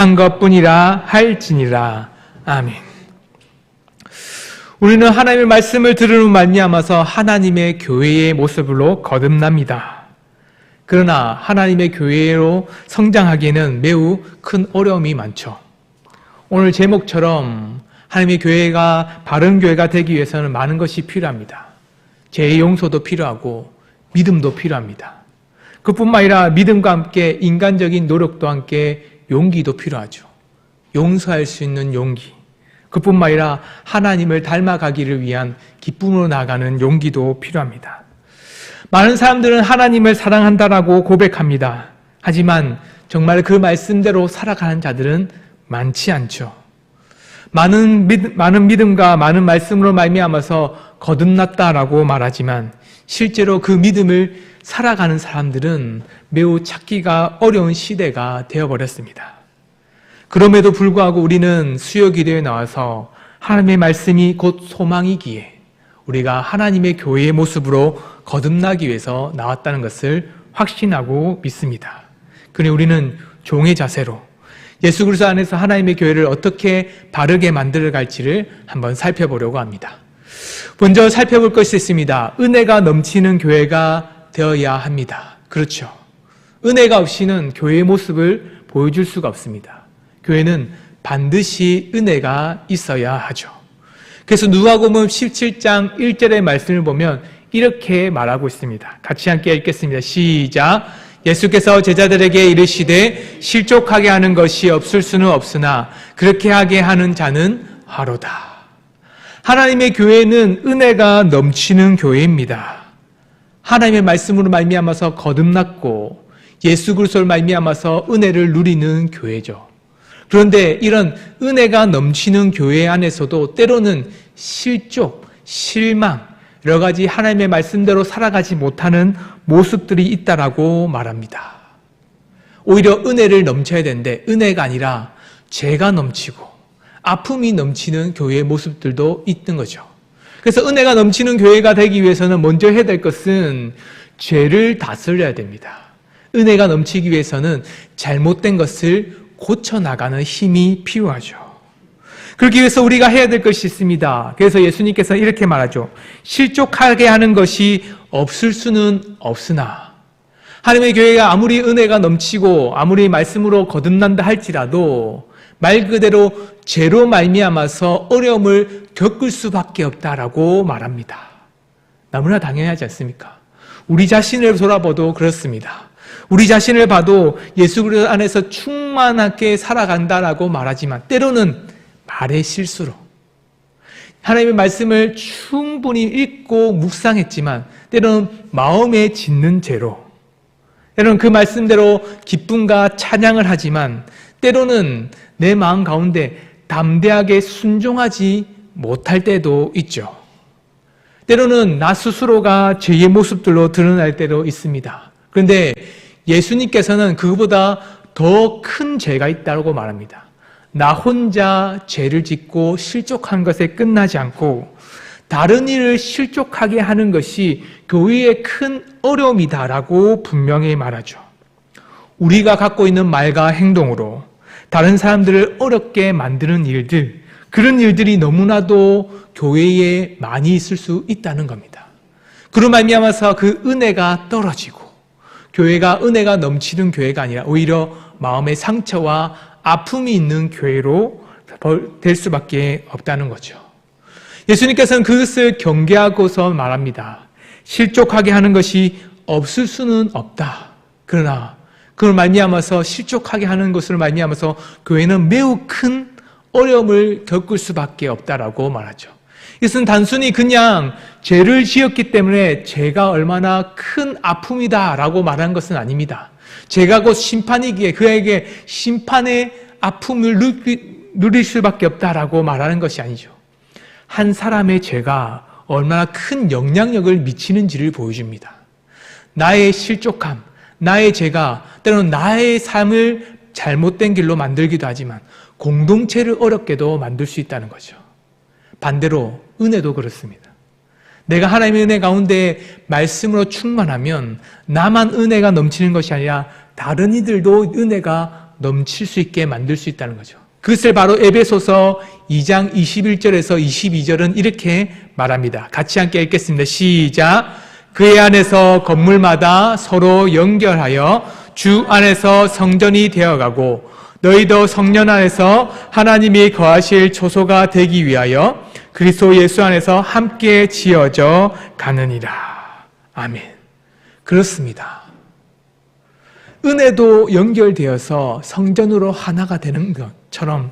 한 것뿐이라 할지니라. 아멘. 우리는 하나님의 말씀을 들으는 말미암아서 하나님의 교회의 모습으로 거듭납니다. 그러나 하나님의 교회로 성장하기에는 매우 큰 어려움이 많죠. 오늘 제목처럼 하나님의 교회가 바른 교회가 되기 위해서는 많은 것이 필요합니다. 죄의 용서도 필요하고 믿음도 필요합니다. 그뿐만 아니라 믿음과 함께 인간적인 노력도 함께 용기도 필요하죠. 용서할 수 있는 용기. 그뿐만 아니라 하나님을 닮아가기를 위한 기쁨으로 나아가는 용기도 필요합니다. 많은 사람들은 하나님을 사랑한다라고 고백합니다. 하지만 정말 그 말씀대로 살아가는 자들은 많지 않죠. 많은 믿음과 많은 말씀으로 말미암아서 거듭났다라고 말하지만 실제로 그 믿음을 살아가는 사람들은 매우 찾기가 어려운 시대가 되어버렸습니다. 그럼에도 불구하고 우리는 수요기도에 나와서 하나님의 말씀이 곧 소망이기에 우리가 하나님의 교회의 모습으로 거듭나기 위해서 나왔다는 것을 확신하고 믿습니다. 그러니 우리는 종의 자세로 예수 그리스도 안에서 하나님의 교회를 어떻게 바르게 만들어갈지를 한번 살펴보려고 합니다. 먼저 살펴볼 것이 있습니다. 은혜가 넘치는 교회가 되어야 합니다. 그렇죠. 은혜가 없이는 교회의 모습을 보여줄 수가 없습니다. 교회는 반드시 은혜가 있어야 하죠. 그래서 누가복음 17장 1절의 말씀을 보면 이렇게 말하고 있습니다. 같이 함께 읽겠습니다. 시작. 예수께서 제자들에게 이르시되 실족하게 하는 것이 없을 수는 없으나 그렇게 하게 하는 자는 하로다. 하나님의 교회는 은혜가 넘치는 교회입니다. 하나님의 말씀으로 말미암아서 거듭났고 예수 그리스도를 말미암아서 은혜를 누리는 교회죠. 그런데 이런 은혜가 넘치는 교회 안에서도 때로는 실족, 실망, 여러 가지 하나님의 말씀대로 살아가지 못하는 모습들이 있다라고 말합니다. 오히려 은혜를 넘쳐야 되는데 은혜가 아니라 죄가 넘치고 아픔이 넘치는 교회의 모습들도 있는 거죠. 그래서 은혜가 넘치는 교회가 되기 위해서는 먼저 해야 될 것은 죄를 다스려야 됩니다. 은혜가 넘치기 위해서는 잘못된 것을 고쳐나가는 힘이 필요하죠. 그렇기 위해서 우리가 해야 될 것이 있습니다. 그래서 예수님께서 이렇게 말하죠. 실족하게 하는 것이 없을 수는 없으나 하나님의 교회가 아무리 은혜가 넘치고 아무리 말씀으로 거듭난다 할지라도 말 그대로 죄로 말미암아서 어려움을 겪을 수밖에 없다라고 말합니다. 너무나 당연하지 않습니까? 우리 자신을 돌아봐도 그렇습니다. 우리 자신을 봐도 예수 그리스도 안에서 충만하게 살아간다라고 말하지만 때로는 말의 실수로 하나님의 말씀을 충분히 읽고 묵상했지만 때로는 마음에 짓는 죄로 때로는 그 말씀대로 기쁨과 찬양을 하지만 때로는 내 마음 가운데 담대하게 순종하지 못할 때도 있죠. 때로는 나 스스로가 죄의 모습들로 드러날 때도 있습니다. 그런데 예수님께서는 그보다 더 큰 죄가 있다고 말합니다. 나 혼자 죄를 짓고 실족한 것에 끝나지 않고 다른 일을 실족하게 하는 것이 교회의 큰 어려움이다라고 분명히 말하죠. 우리가 갖고 있는 말과 행동으로 다른 사람들을 어렵게 만드는 일들, 그런 일들이 너무나도 교회에 많이 있을 수 있다는 겁니다. 그로 말미암아서 그 은혜가 떨어지고 교회가 은혜가 넘치는 교회가 아니라 오히려 마음의 상처와 아픔이 있는 교회로 될 수밖에 없다는 거죠. 예수님께서는 그것을 경계하고서 말합니다. 실족하게 하는 것이 없을 수는 없다. 그러나 그걸 말미암아서 실족하게 하는 것으로 말미암아서 교회는 매우 큰 어려움을 겪을 수밖에 없다라고 말하죠. 이것은 단순히 그냥 죄를 지었기 때문에 죄가 얼마나 큰 아픔이다라고 말하는 것은 아닙니다. 죄가 곧 심판이기에 그에게 심판의 아픔을 누릴 수밖에 없다라고 말하는 것이 아니죠. 한 사람의 죄가 얼마나 큰 영향력을 미치는지를 보여줍니다. 나의 실족함, 나의 죄가 때로는 나의 삶을 잘못된 길로 만들기도 하지만 공동체를 어렵게도 만들 수 있다는 거죠. 반대로 은혜도 그렇습니다. 내가 하나님의 은혜 가운데 말씀으로 충만하면 나만 은혜가 넘치는 것이 아니라 다른 이들도 은혜가 넘칠 수 있게 만들 수 있다는 거죠. 그것을 바로 에베소서 2장 21절에서 22절은 이렇게 말합니다. 같이 함께 읽겠습니다. 시작. 그의 안에서 건물마다 서로 연결하여 주 안에서 성전이 되어가고 너희도 성령 안에서 하나님이 거하실 초소가 되기 위하여 그리스도 예수 안에서 함께 지어져 가느니라. 아멘. 그렇습니다. 은혜도 연결되어서 성전으로 하나가 되는 것처럼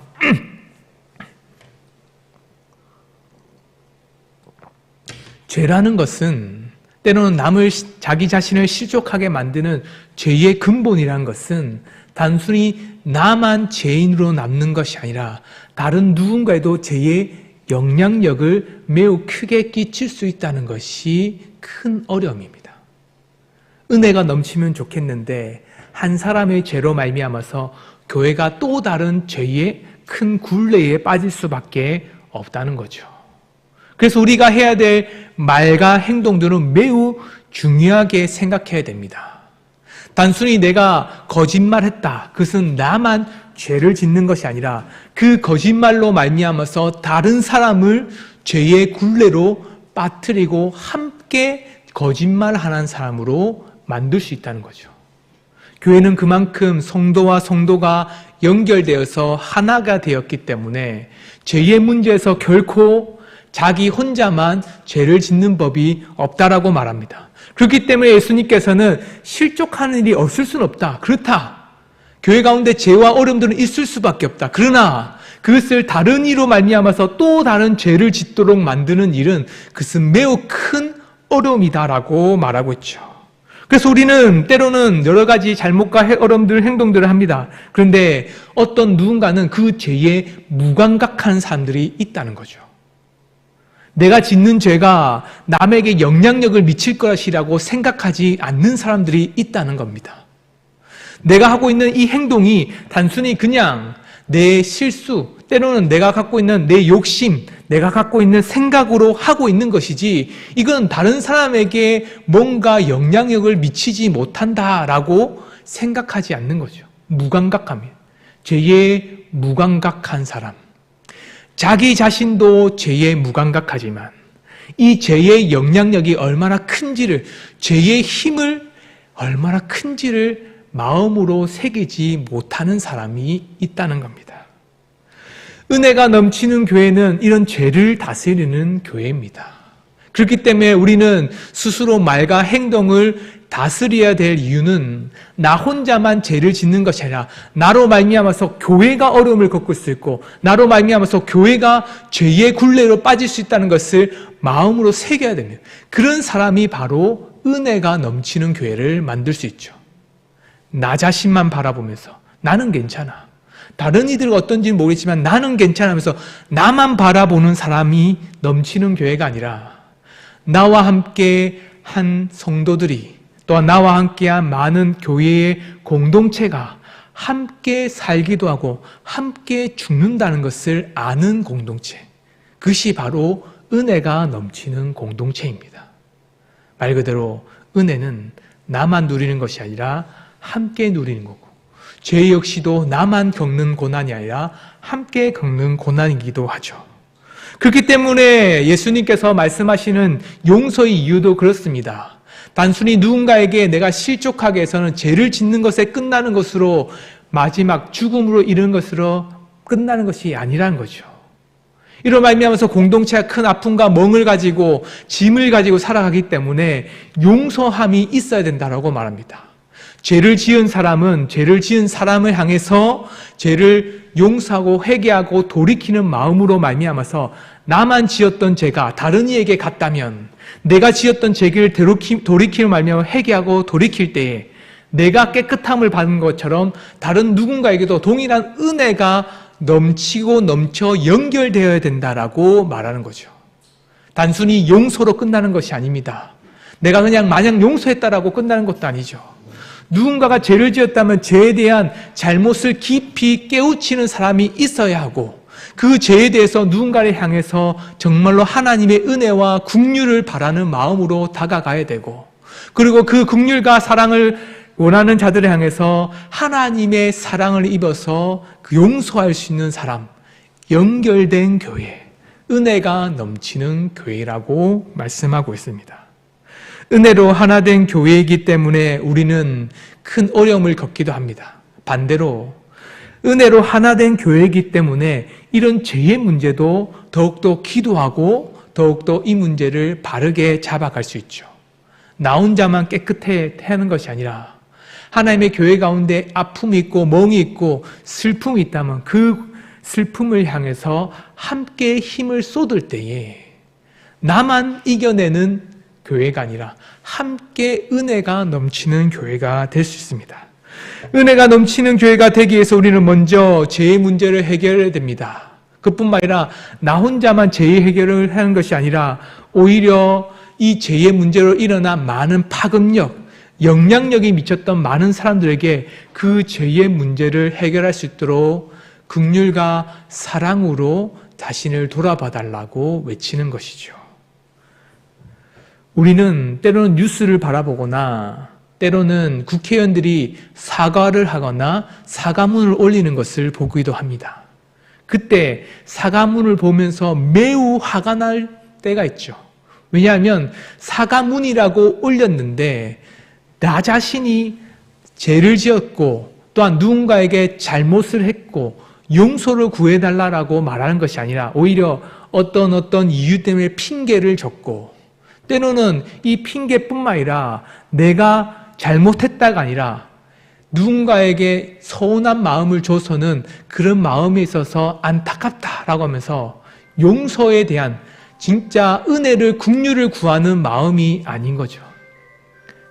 죄라는 것은 때로는 남을 자기 자신을 실족하게 만드는 죄의 근본이라는 것은 단순히 나만 죄인으로 남는 것이 아니라 다른 누군가에도 죄의 영향력을 매우 크게 끼칠 수 있다는 것이 큰 어려움입니다. 은혜가 넘치면 좋겠는데 한 사람의 죄로 말미암아서 교회가 또 다른 죄의 큰 굴레에 빠질 수밖에 없다는 거죠. 그래서 우리가 해야 될 말과 행동들은 매우 중요하게 생각해야 됩니다. 단순히 내가 거짓말했다. 그것은 나만 죄를 짓는 것이 아니라 그 거짓말로 말미암아서 다른 사람을 죄의 굴레로 빠뜨리고 함께 거짓말하는 사람으로 만들 수 있다는 거죠. 교회는 그만큼 성도와 성도가 연결되어서 하나가 되었기 때문에 죄의 문제에서 결코 자기 혼자만 죄를 짓는 법이 없다라고 말합니다. 그렇기 때문에 예수님께서는 실족하는 일이 없을 수는 없다. 그렇다. 교회 가운데 죄와 어려움들은 있을 수밖에 없다. 그러나 그것을 다른 이로 말미암아서 또 다른 죄를 짓도록 만드는 일은 그것은 매우 큰 어려움이다라고 말하고 있죠. 그래서 우리는 때로는 여러 가지 잘못과 어려움들, 행동들을 합니다. 그런데 어떤 누군가는 그 죄에 무감각한 사람들이 있다는 거죠. 내가 짓는 죄가 남에게 영향력을 미칠 것이라고 생각하지 않는 사람들이 있다는 겁니다. 내가 하고 있는 이 행동이 단순히 그냥 내 실수, 때로는 내가 갖고 있는 내 욕심, 내가 갖고 있는 생각으로 하고 있는 것이지 이건 다른 사람에게 뭔가 영향력을 미치지 못한다라고 생각하지 않는 거죠. 무감각함이에요. 죄에 무감각한 사람. 자기 자신도 죄에 무감각하지만 이 죄의 영향력이 얼마나 큰지를, 죄의 힘을 얼마나 큰지를 마음으로 새기지 못하는 사람이 있다는 겁니다. 은혜가 넘치는 교회는 이런 죄를 다스리는 교회입니다. 그렇기 때문에 우리는 스스로 말과 행동을 다스려야 될 이유는 나 혼자만 죄를 짓는 것이 아니라 나로 말미암아서 교회가 어려움을 겪을 수 있고 나로 말미암아서 교회가 죄의 굴레로 빠질 수 있다는 것을 마음으로 새겨야 됩니다. 그런 사람이 바로 은혜가 넘치는 교회를 만들 수 있죠. 나 자신만 바라보면서 나는 괜찮아. 다른 이들은 어떤지는 모르겠지만 나는 괜찮으면서 나만 바라보는 사람이 넘치는 교회가 아니라 나와 함께 한 성도들이 또한 나와 함께한 많은 교회의 공동체가 함께 살기도 하고 함께 죽는다는 것을 아는 공동체. 그것이 바로 은혜가 넘치는 공동체입니다. 말 그대로 은혜는 나만 누리는 것이 아니라 함께 누리는 거고 죄 역시도 나만 겪는 고난이 아니라 함께 겪는 고난이기도 하죠. 그렇기 때문에 예수님께서 말씀하시는 용서의 이유도 그렇습니다. 단순히 누군가에게 내가 실족하게 해서는 죄를 짓는 것에 끝나는 것으로 마지막 죽음으로 이르는 것으로 끝나는 것이 아니라는 거죠. 이로 말미암아서 공동체가 큰 아픔과 멍을 가지고 짐을 가지고 살아가기 때문에 용서함이 있어야 된다고 말합니다. 죄를 지은 사람은 죄를 지은 사람을 향해서 죄를 용서하고 회개하고 돌이키는 마음으로 말미암아서 나만 지었던 죄가 다른 이에게 갔다면 내가 지었던 죄를 돌이키는 말미암아 회개하고 돌이킬 때에 내가 깨끗함을 받은 것처럼 다른 누군가에게도 동일한 은혜가 넘치고 넘쳐 연결되어야 된다라고 말하는 거죠. 단순히 용서로 끝나는 것이 아닙니다. 내가 그냥 마냥 용서했다라고 끝나는 것도 아니죠. 누군가가 죄를 지었다면 죄에 대한 잘못을 깊이 깨우치는 사람이 있어야 하고 그 죄에 대해서 누군가를 향해서 정말로 하나님의 은혜와 긍휼을 바라는 마음으로 다가가야 되고 그리고 그 긍휼과 사랑을 원하는 자들을 향해서 하나님의 사랑을 입어서 용서할 수 있는 사람, 연결된 교회, 은혜가 넘치는 교회라고 말씀하고 있습니다. 은혜로 하나 된 교회이기 때문에 우리는 큰 어려움을 겪기도 합니다. 반대로 은혜로 하나 된 교회이기 때문에 이런 죄의 문제도 더욱더 기도하고 더욱더 이 문제를 바르게 잡아갈 수 있죠. 나 혼자만 깨끗해 하는 것이 아니라 하나님의 교회 가운데 아픔이 있고 멍이 있고 슬픔이 있다면 그 슬픔을 향해서 함께 힘을 쏟을 때에 나만 이겨내는 교회가 아니라 함께 은혜가 넘치는 교회가 될 수 있습니다. 은혜가 넘치는 교회가 되기 위해서 우리는 먼저 죄의 문제를 해결해야 됩니다. 그뿐만 아니라 나 혼자만 죄의 해결을 하는 것이 아니라 오히려 이 죄의 문제로 일어난 많은 파급력, 영향력이 미쳤던 많은 사람들에게 그 죄의 문제를 해결할 수 있도록 긍휼과 사랑으로 자신을 돌아봐달라고 외치는 것이죠. 우리는 때로는 뉴스를 바라보거나 때로는 국회의원들이 사과를 하거나 사과문을 올리는 것을 보기도 합니다. 그때 사과문을 보면서 매우 화가 날 때가 있죠. 왜냐하면 사과문이라고 올렸는데 나 자신이 죄를 지었고 또한 누군가에게 잘못을 했고 용서를 구해달라고 말하는 것이 아니라 오히려 어떤 이유 때문에 핑계를 줬고 때로는 이 핑계뿐만 아니라 내가 잘못했다가 아니라 누군가에게 서운한 마음을 줘서는 그런 마음에 있어서 안타깝다라고 하면서 용서에 대한 진짜 은혜를 긍휼을 구하는 마음이 아닌 거죠.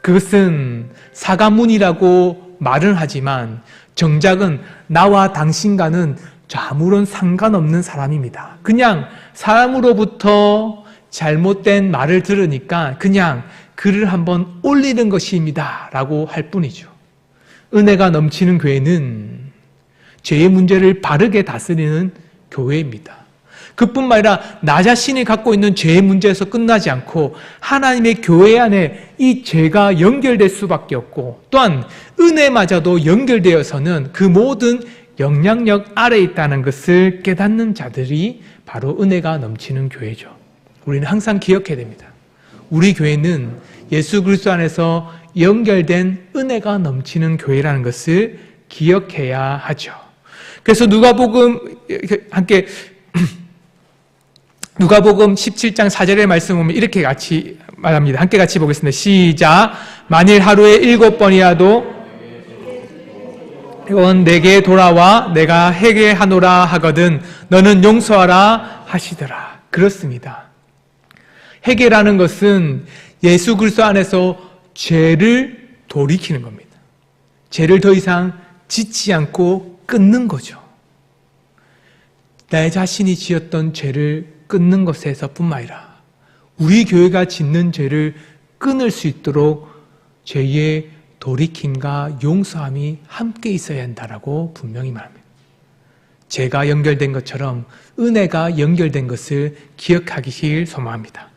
그것은 사과문이라고 말은 하지만 정작은 나와 당신과는 아무런 상관없는 사람입니다. 그냥 사람으로부터 잘못된 말을 들으니까 그냥 글을 한번 올리는 것입니다 라고 할 뿐이죠. 은혜가 넘치는 교회는 죄의 문제를 바르게 다스리는 교회입니다. 그뿐만 아니라 나 자신이 갖고 있는 죄의 문제에서 끝나지 않고 하나님의 교회 안에 이 죄가 연결될 수밖에 없고 또한 은혜마저도 연결되어서는 그 모든 영향력 아래에 있다는 것을 깨닫는 자들이 바로 은혜가 넘치는 교회죠. 우리는 항상 기억해야 됩니다. 우리 교회는 예수 그리스도 안에서 연결된 은혜가 넘치는 교회라는 것을 기억해야 하죠. 그래서 누가복음 함께 누가복음 17장 4절의 말씀 보면 이렇게 같이 말합니다. 함께 같이 보겠습니다. 시작. 만일 하루에 7번이라도 내게 돌아와 내가 회개하노라 하거든 너는 용서하라 하시더라. 그렇습니다. 회개라는 것은 예수 그리스도 안에서 죄를 돌이키는 겁니다. 죄를 더 이상 짓지 않고 끊는 거죠. 내 자신이 지었던 죄를 끊는 것에서 뿐만 아니라 우리 교회가 짓는 죄를 끊을 수 있도록 죄의 돌이킴과 용서함이 함께 있어야 한다라고 분명히 말합니다. 죄가 연결된 것처럼 은혜가 연결된 것을 기억하기를 소망합니다.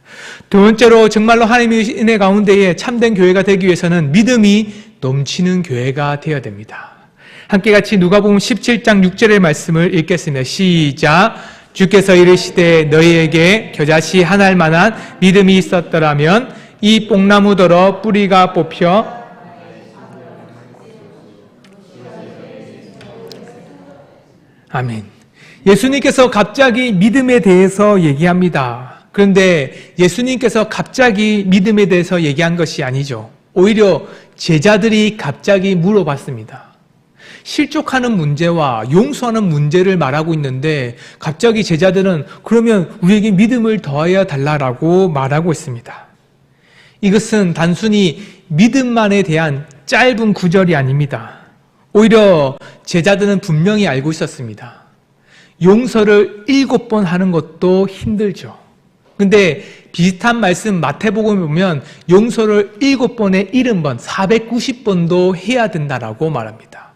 두 번째로 정말로 하나님의 은혜 가운데에 참된 교회가 되기 위해서는 믿음이 넘치는 교회가 되어야 됩니다. 함께 같이 누가복음 17장 6절의 말씀을 읽겠습니다. 시작. 주께서 이르시되 너희에게 겨자씨 한 알만한 믿음이 있었더라면 이 뽕나무더러 뿌리가 뽑혀 아멘. 예수님께서 갑자기 믿음에 대해서 얘기합니다. 그런데 예수님께서 갑자기 믿음에 대해서 얘기한 것이 아니죠. 오히려 제자들이 갑자기 물어봤습니다. 실족하는 문제와 용서하는 문제를 말하고 있는데 갑자기 제자들은 그러면 우리에게 믿음을 더하여 달라고 말하고 있습니다. 이것은 단순히 믿음만에 대한 짧은 구절이 아닙니다. 오히려 제자들은 분명히 알고 있었습니다. 용서를 7번 하는 것도 힘들죠. 근데 비슷한 말씀 마태복음에 보면 용서를 7번에 70번, 490번도 해야 된다라고 말합니다.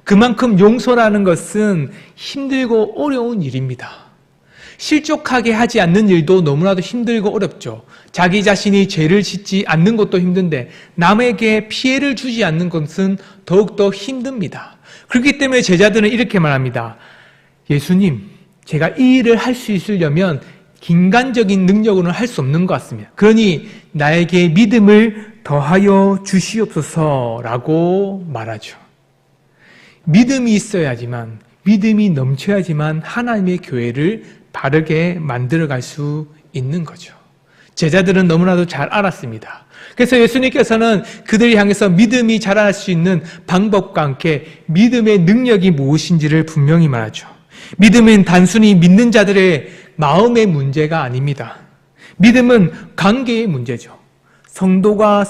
그만큼 용서라는 것은 힘들고 어려운 일입니다. 실족하게 하지 않는 일도 너무나도 힘들고 어렵죠. 자기 자신이 죄를 짓지 않는 것도 힘든데 남에게 피해를 주지 않는 것은 더욱더 힘듭니다. 그렇기 때문에 제자들은 이렇게 말합니다. 예수님, 제가 이 일을 할 수 있으려면 인간적인 능력으로는 할 수 없는 것 같습니다. 그러니 나에게 믿음을 더하여 주시옵소서라고 말하죠. 믿음이 있어야지만, 믿음이 넘쳐야지만 하나님의 교회를 바르게 만들어갈 수 있는 거죠. 제자들은 너무나도 잘 알았습니다. 그래서 예수님께서는 그들을 향해서 믿음이 자라날 수 있는 방법과 함께 믿음의 능력이 무엇인지를 분명히 말하죠. 믿음은 단순히 믿는 자들의 마음의 문제가 아닙니다. 믿음은 관계의 문제죠. 성도가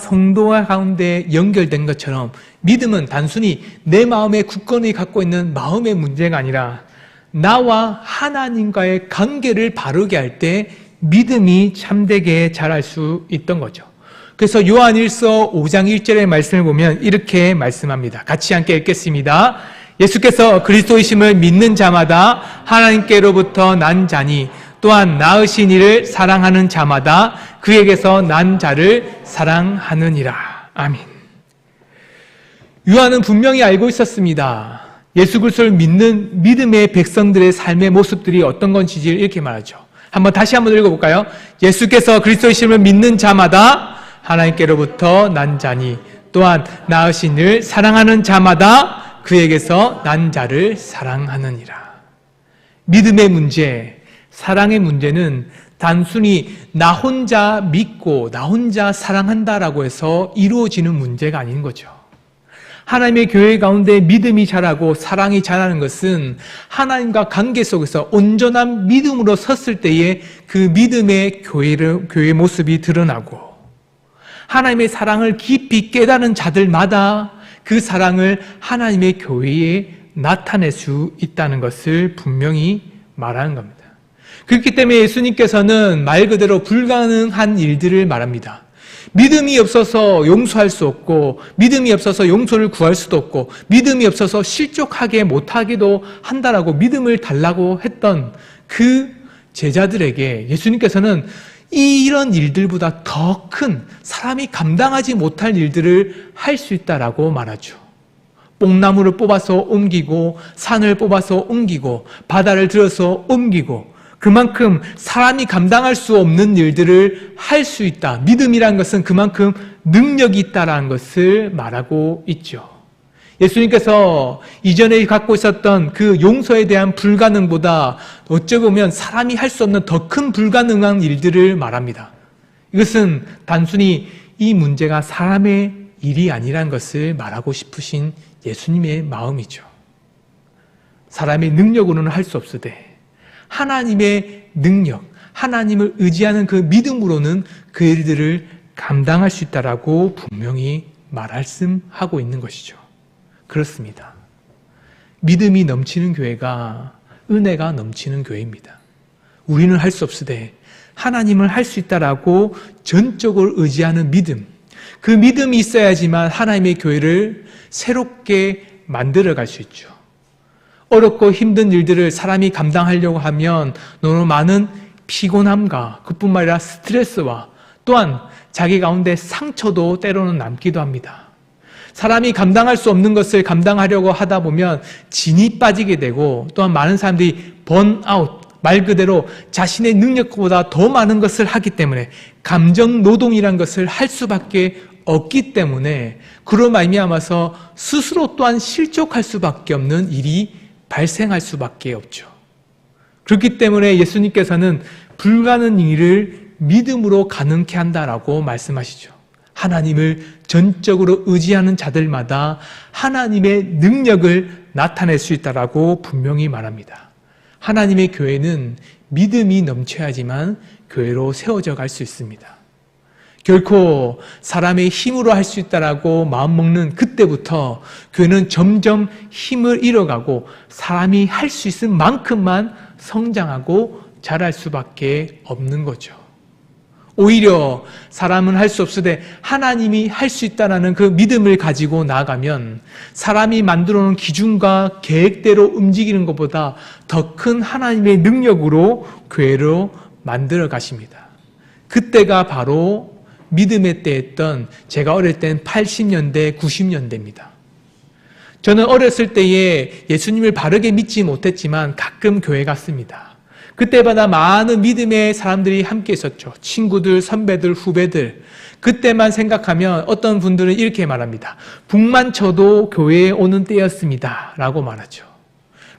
가운데 연결된 것처럼 믿음은 단순히 내 마음에 굳건히 갖고 있는 마음의 문제가 아니라 나와 하나님과의 관계를 바르게 할 때 믿음이 참되게 자랄 수 있던 거죠. 그래서 요한일서 5장 1절의 말씀을 보면 이렇게 말씀합니다. 같이 함께 읽겠습니다. 예수께서 그리스도이심을 믿는 자마다 하나님께로부터 난 자니 또한 낳으신 이를 사랑하는 자마다 그에게서 난 자를 사랑하느니라. 아멘. 요한은 분명히 알고 있었습니다. 예수 그리스도를 믿는 믿음의 백성들의 삶의 모습들이 어떤 건지를 이렇게 말하죠. 다시 한번 읽어볼까요? 예수께서 그리스도이심을 믿는 자마다 하나님께로부터 난 자니 또한 낳으신 이를 사랑하는 자마다 그에게서 난 자를 사랑하느니라. 믿음의 문제, 사랑의 문제는 단순히 나 혼자 믿고 나 혼자 사랑한다라고 해서 이루어지는 문제가 아닌 거죠. 하나님의 교회 가운데 믿음이 자라고 사랑이 자라는 것은 하나님과 관계 속에서 온전한 믿음으로 섰을 때에 그 믿음의 교회의 모습이 드러나고 하나님의 사랑을 깊이 깨달은 자들마다 그 사랑을 하나님의 교회에 나타낼 수 있다는 것을 분명히 말하는 겁니다. 그렇기 때문에 예수님께서는 말 그대로 불가능한 일들을 말합니다. 믿음이 없어서 용서할 수 없고 믿음이 없어서 용서를 구할 수도 없고 믿음이 없어서 실족하게 못하기도 한다라고 믿음을 달라고 했던 그 제자들에게 예수님께서는 이런 일들보다 더 큰 사람이 감당하지 못할 일들을 할 수 있다라고 말하죠. 뽕나무를 뽑아서 옮기고 산을 뽑아서 옮기고 바다를 들어서 옮기고 그만큼 사람이 감당할 수 없는 일들을 할 수 있다. 믿음이란 것은 그만큼 능력이 있다라는 것을 말하고 있죠. 예수님께서 이전에 갖고 있었던 그 용서에 대한 불가능보다 어찌 보면 사람이 할 수 없는 더 큰 불가능한 일들을 말합니다. 이것은 단순히 이 문제가 사람의 일이 아니라는 것을 말하고 싶으신 예수님의 마음이죠. 사람의 능력으로는 할 수 없으되 하나님의 능력, 하나님을 의지하는 그 믿음으로는 그 일들을 감당할 수 있다라고 분명히 말씀하고 있는 것이죠. 그렇습니다. 믿음이 넘치는 교회가 은혜가 넘치는 교회입니다. 우리는 할 수 없으되 하나님을 할 수 있다라고 전적으로 의지하는 믿음, 그 믿음이 있어야지만 하나님의 교회를 새롭게 만들어갈 수 있죠. 어렵고 힘든 일들을 사람이 감당하려고 하면 너무 많은 피곤함과 그뿐만 아니라 스트레스와 또한 자기 가운데 상처도 때로는 남기도 합니다. 사람이 감당할 수 없는 것을 감당하려고 하다 보면 진이 빠지게 되고 또한 많은 사람들이 번아웃, 말 그대로 자신의 능력보다 더 많은 것을 하기 때문에 감정 노동이란 것을 할 수밖에 없기 때문에 그로 말미암아서 스스로 또한 실족할 수밖에 없는 일이 발생할 수밖에 없죠. 그렇기 때문에 예수님께서는 불가능한 일을 믿음으로 가능케 한다라고 말씀하시죠. 하나님을 전적으로 의지하는 자들마다 하나님의 능력을 나타낼 수 있다라고 분명히 말합니다. 하나님의 교회는 믿음이 넘쳐야지만 교회로 세워져 갈 수 있습니다. 결코 사람의 힘으로 할 수 있다라고 마음먹는 그때부터 교회는 점점 힘을 잃어가고 사람이 할 수 있을 만큼만 성장하고 자랄 수밖에 없는 거죠. 오히려 사람은 할 수 없으되 하나님이 할 수 있다는 그 믿음을 가지고 나아가면 사람이 만들어 놓은 기준과 계획대로 움직이는 것보다 더 큰 하나님의 능력으로 교회로 만들어 가십니다. 그때가 바로 믿음의 때였던 제가 어릴 땐 80년대, 90년대입니다. 저는 어렸을 때에 예수님을 바르게 믿지 못했지만 가끔 교회 갔습니다. 그때마다 많은 믿음의 사람들이 함께 있었죠. 친구들, 선배들, 후배들. 그때만 생각하면 어떤 분들은 이렇게 말합니다. 북만 쳐도 교회에 오는 때였습니다. 라고 말하죠.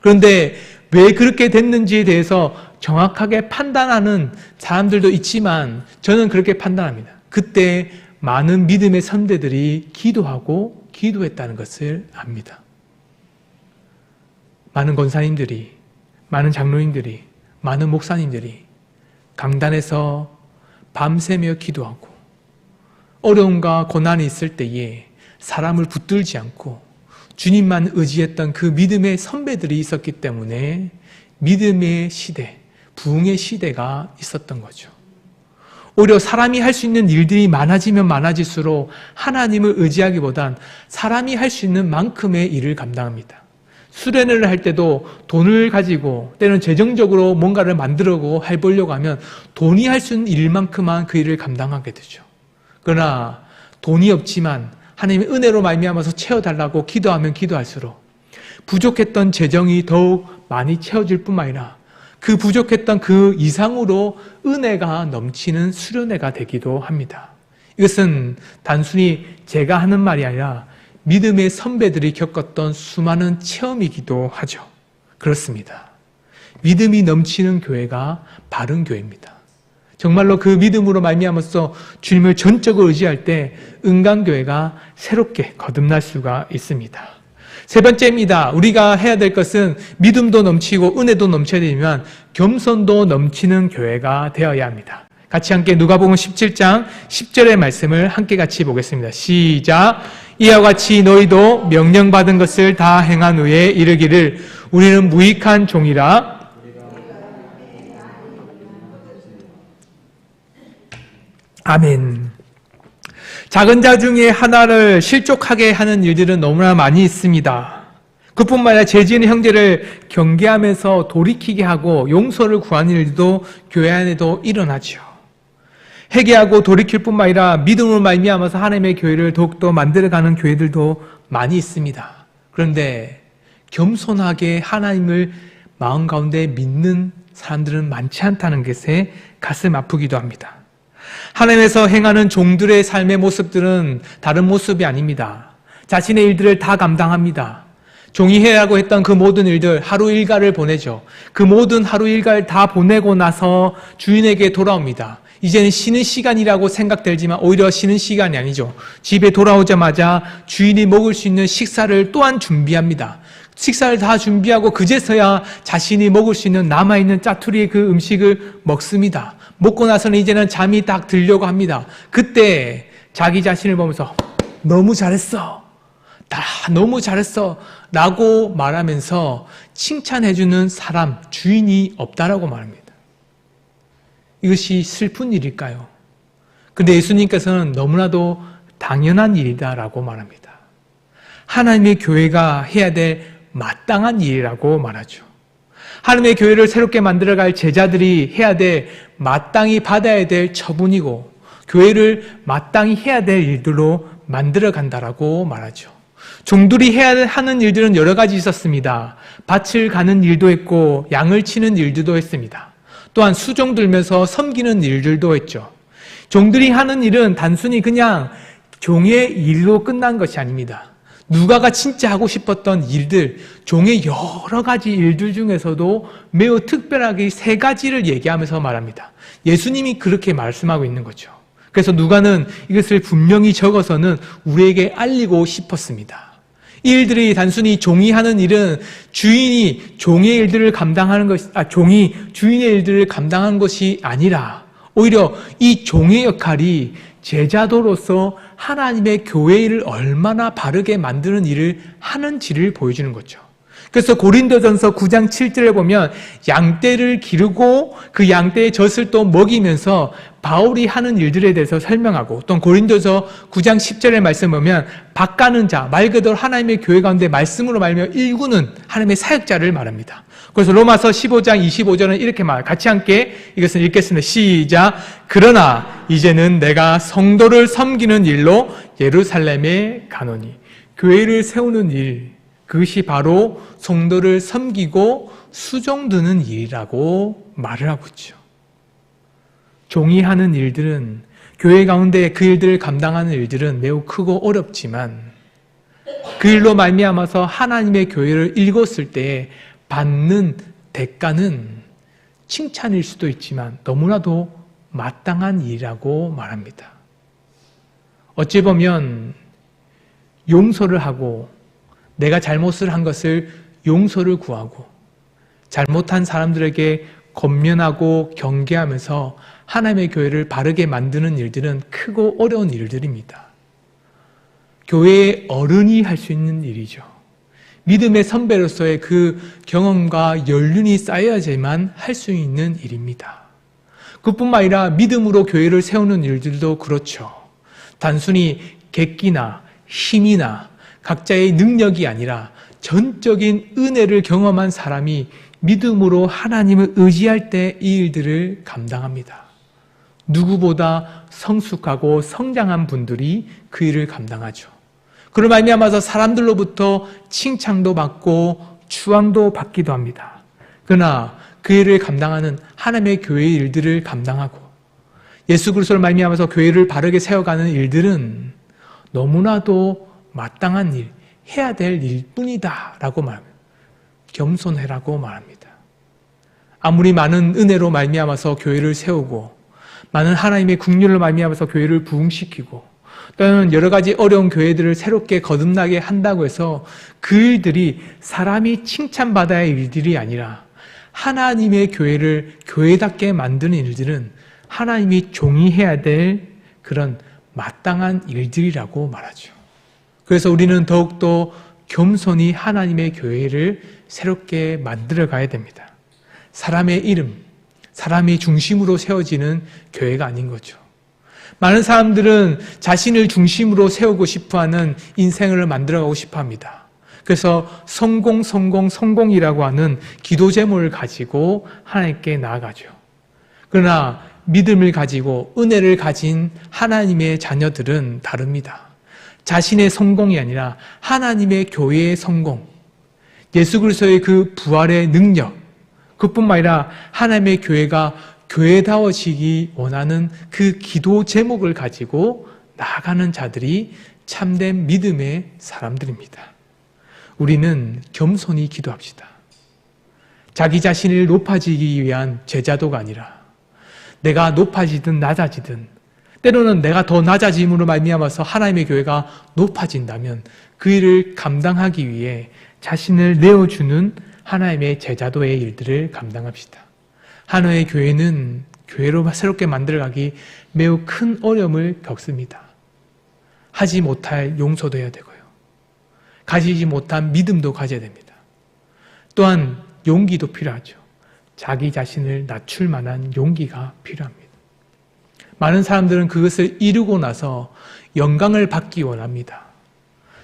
그런데 왜 그렇게 됐는지에 대해서 정확하게 판단하는 사람들도 있지만 저는 그렇게 판단합니다. 그때 많은 믿음의 선배들이 기도하고 기도했다는 것을 압니다. 많은 권사님들이, 많은 장로님들이, 많은 목사님들이 강단에서 밤새며 기도하고 어려움과 고난이 있을 때에 사람을 붙들지 않고 주님만 의지했던 그 믿음의 선배들이 있었기 때문에 믿음의 시대, 부흥의 시대가 있었던 거죠. 오히려 사람이 할 수 있는 일들이 많아지면 많아질수록 하나님을 의지하기보단 사람이 할 수 있는 만큼의 일을 감당합니다. 수련회를 할 때도 돈을 가지고 때는 재정적으로 뭔가를 만들려고 해보려고 하면 돈이 할 수 있는 일만큼만 그 일을 감당하게 되죠. 그러나 돈이 없지만 하나님의 은혜로 말미암아서 채워달라고 기도하면 기도할수록 부족했던 재정이 더욱 많이 채워질 뿐만 아니라 그 부족했던 그 이상으로 은혜가 넘치는 수련회가 되기도 합니다. 이것은 단순히 제가 하는 말이 아니라 믿음의 선배들이 겪었던 수많은 체험이기도 하죠. 그렇습니다. 믿음이 넘치는 교회가 바른 교회입니다. 정말로 그 믿음으로 말미암아서 주님을 전적으로 의지할 때 은강교회가 새롭게 거듭날 수가 있습니다. 세 번째입니다. 우리가 해야 될 것은 믿음도 넘치고 은혜도 넘쳐야 되지만 겸손도 넘치는 교회가 되어야 합니다. 같이 함께 누가복음 17장 10절의 말씀을 함께 같이 보겠습니다. 시작. 이와 같이 너희도 명령받은 것을 다 행한 후에 이르기를 우리는 무익한 종이라. 아멘. 작은 자 중에 하나를 실족하게 하는 일들은 너무나 많이 있습니다. 그뿐만 아니라 죄 지은 형제를 경계하면서 돌이키게 하고 용서를 구하는 일도 교회 안에도 일어나죠. 회개하고 돌이킬 뿐만 아니라 믿음으로 말미암아서 하나님의 교회를 더욱더 만들어가는 교회들도 많이 있습니다. 그런데 겸손하게 하나님을 마음 가운데 믿는 사람들은 많지 않다는 것에 가슴 아프기도 합니다. 하나님에서 행하는 종들의 삶의 모습들은 다른 모습이 아닙니다. 자신의 일들을 다 감당합니다. 종이 해라고 했던 그 모든 일들 하루 일과를 보내죠. 그 모든 하루 일과를 다 보내고 나서 주인에게 돌아옵니다. 이제는 쉬는 시간이라고 생각되지만 오히려 쉬는 시간이 아니죠. 집에 돌아오자마자 주인이 먹을 수 있는 식사를 또한 준비합니다. 식사를 다 준비하고 그제서야 자신이 먹을 수 있는 남아있는 짜투리의 그 음식을 먹습니다. 먹고 나서는 이제는 잠이 딱 들려고 합니다. 그때 자기 자신을 보면서 너무 잘했어. 다 너무 잘했어. 라고 말하면서 칭찬해주는 사람, 주인이 없다라고 말합니다. 이것이 슬픈 일일까요? 근데 예수님께서는 너무나도 당연한 일이다라고 말합니다. 하나님의 교회가 해야 될 마땅한 일이라고 말하죠. 하나님의 교회를 새롭게 만들어갈 제자들이 해야 될 마땅히 받아야 될 처분이고 교회를 마땅히 해야 될 일들로 만들어간다라고 말하죠. 종들이 해야 하는 일들은 여러 가지 있었습니다. 밭을 가는 일도 했고 양을 치는 일들도 했습니다. 또한 수종 들면서 섬기는 일들도 했죠. 종들이 하는 일은 단순히 그냥 종의 일로 끝난 것이 아닙니다. 누가가 진짜 하고 싶었던 일들, 종의 여러 가지 일들 중에서도 매우 특별하게 세 가지를 얘기하면서 말합니다. 예수님이 그렇게 말씀하고 있는 거죠. 그래서 누가는 이것을 분명히 적어서는 우리에게 알리고 싶었습니다. 이 일들이 단순히 종이 하는 일은 주인이 종의 일들을 감당하는 것이, 종이 주인의 일들을 감당한 것이 아니라 오히려 이 종의 역할이 제자도로서 하나님의 교회 일을 얼마나 바르게 만드는 일을 하는지를 보여주는 거죠. 그래서 고린도전서 9장 7절에 보면 양떼를 기르고 그 양떼의 젖을 또 먹이면서 바울이 하는 일들에 대해서 설명하고, 또 고린도서 9장 10절의 말씀 보면 밭가는 자, 말 그대로 하나님의 교회 가운데 말씀으로 말하며 일구는 하나님의 사역자를 말합니다. 그래서 로마서 15장 25절은 이렇게 말, 같이 함께 이것을 읽겠습니다. 시작. 그러나 이제는 내가 성도를 섬기는 일로 예루살렘에 가노니. 교회를 세우는 일, 그것이 바로 성도를 섬기고 수종드는 일이라고 말을 하고 있죠. 종이 하는 일들은, 교회 가운데 그 일들을 감당하는 일들은 매우 크고 어렵지만 그 일로 말미암아서 하나님의 교회를 일궜을 때 받는 대가는 칭찬일 수도 있지만 너무나도 마땅한 일이라고 말합니다. 어찌 보면 용서를 하고, 내가 잘못을 한 것을 용서를 구하고, 잘못한 사람들에게 권면하고 경계하면서 하나님의 교회를 바르게 만드는 일들은 크고 어려운 일들입니다. 교회의 어른이 할 수 있는 일이죠. 믿음의 선배로서의 그 경험과 연륜이 쌓여야지만 할 수 있는 일입니다. 그뿐만 아니라 믿음으로 교회를 세우는 일들도 그렇죠. 단순히 객기나 힘이나 각자의 능력이 아니라 전적인 은혜를 경험한 사람이 믿음으로 하나님을 의지할 때 이 일들을 감당합니다. 누구보다 성숙하고 성장한 분들이 그 일을 감당하죠. 그로 말미암아서 사람들로부터 칭찬도 받고 추앙도 받기도 합니다. 그러나 그 일을 감당하는 하나님의 교회의 일들을 감당하고 예수 그리스도를 말미암아서 교회를 바르게 세워가는 일들은 너무나도 마땅한 일, 해야 될 일뿐이다 라고 말합니다. 겸손해라고 말합니다. 아무리 많은 은혜로 말미암아서 교회를 세우고 많은 하나님의 국률을 말미암아서 교회를 부흥시키고 또는 여러 가지 어려운 교회들을 새롭게 거듭나게 한다고 해서 그 일들이 사람이 칭찬받아야 할 일들이 아니라 하나님의 교회를 교회답게 만드는 일들은 하나님이 종이해야 될 그런 마땅한 일들이라고 말하죠. 그래서 우리는 더욱더 겸손히 하나님의 교회를 새롭게 만들어 가야 됩니다. 사람의 이름, 사람이 중심으로 세워지는 교회가 아닌 거죠. 많은 사람들은 자신을 중심으로 세우고 싶어하는 인생을 만들어가고 싶어합니다. 그래서 성공이라고 하는 기도 제목을 가지고 하나님께 나아가죠. 그러나 믿음을 가지고 은혜를 가진 하나님의 자녀들은 다릅니다. 자신의 성공이 아니라 하나님의 교회의 성공, 예수 그리스도의 그 부활의 능력, 그뿐만 아니라 하나님의 교회가 교회다워지기 원하는 그 기도 제목을 가지고 나아가는 자들이 참된 믿음의 사람들입니다. 우리는 겸손히 기도합시다. 자기 자신을 높아지기 위한 제자도가 아니라 내가 높아지든 낮아지든, 때로는 내가 더 낮아짐으로 말미암아서 하나님의 교회가 높아진다면 그 일을 감당하기 위해 자신을 내어주는 하나님의 제자도의 일들을 감당합시다. 하나님의 교회는 교회로 새롭게 만들어가기 매우 큰 어려움을 겪습니다. 하지 못할 용서도 해야 되고요. 가지지 못한 믿음도 가져야 됩니다. 또한 용기도 필요하죠. 자기 자신을 낮출 만한 용기가 필요합니다. 많은 사람들은 그것을 이루고 나서 영광을 받기 원합니다.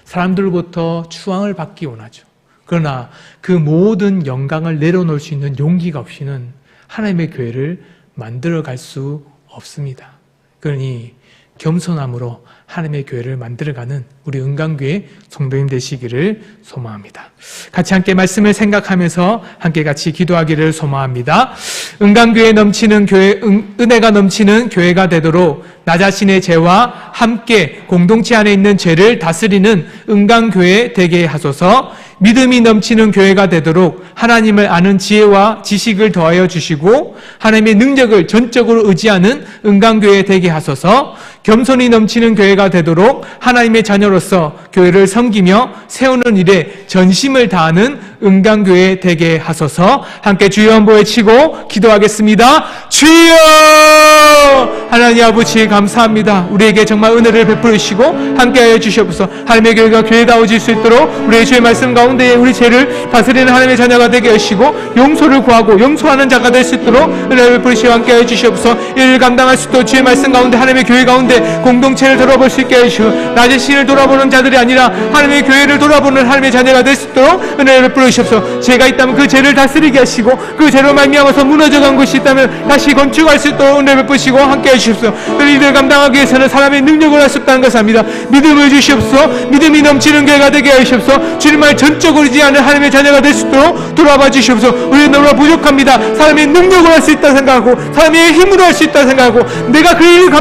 사람들로부터 추앙을 받기 원하죠. 그러나 그 모든 영광을 내려놓을 수 있는 용기가 없이는 하나님의 교회를 만들어갈 수 없습니다. 그러니 겸손함으로 하나님의 교회를 만들어가는 우리 은강교회 성도님 되시기를 소망합니다. 같이 함께 말씀을 생각하면서 함께 같이 기도하기를 소망합니다. 은강교회에 넘치는 교회, 은혜가 넘치는 교회가 되도록 나 자신의 죄와 함께 공동체 안에 있는 죄를 다스리는 은강교회 되게 하소서. 믿음이 넘치는 교회가 되도록 하나님을 아는 지혜와 지식을 더하여 주시고 하나님의 능력을 전적으로 의지하는 은강교회 되게 하소서. 겸손이 넘치는 교회가 되도록 하나님의 자녀로서 교회를 섬기며 세우는 일에 전심을 다하는 은강교회 되게 하소서. 함께 주여 한번 외치고 기도하겠습니다. 주여! 하나님 아버지 감사합니다. 우리에게 정말 은혜를 베풀으시고 함께하여 주시옵소서. 하나님의 교회가 교회다워질 수 있도록 우리의 주의 말씀 가운데 우리 죄를 다스리는 하나님의 자녀가 되게 하시고 용서를 구하고 용서하는 자가 될 수 있도록 은혜를 베풀으시고 함께하여 주시옵소서. 이를 감당할 수 있도록 주의 말씀 가운데 하나님의 교회 가운데 공동체를 돌아볼 수 있게 해주시고 나 자신을 돌아보는 자들이 아니라 하나님의 교회를 돌아보는 하나님의 자녀가 될 수 있도록 은혜를 베풀으시옵소서. 죄가 있다면 그 죄를 다스리게 하시고 그 죄로 말미암아서 무너져간 것이 있다면 다시 건축할 수 있도록 은혜를 베푸시고 함께해 주시옵소서. 이들을 감당하기 위해서는 사람의 능력을 할 수 없다는 것을 압니다. 믿음을 주시옵소서. 믿음이 넘치는 교회가 되게 하시옵소서. 주님을 전적으로 의지하는 하나님의 자녀가 될 수 있도록 돌아봐 주시옵소서. 우리는 너무나 부족합니다. 사람의 능력을 할 수 있다 생각하고 사람의 힘으로 할 수 있다 생각하고 내가 그 일을 감당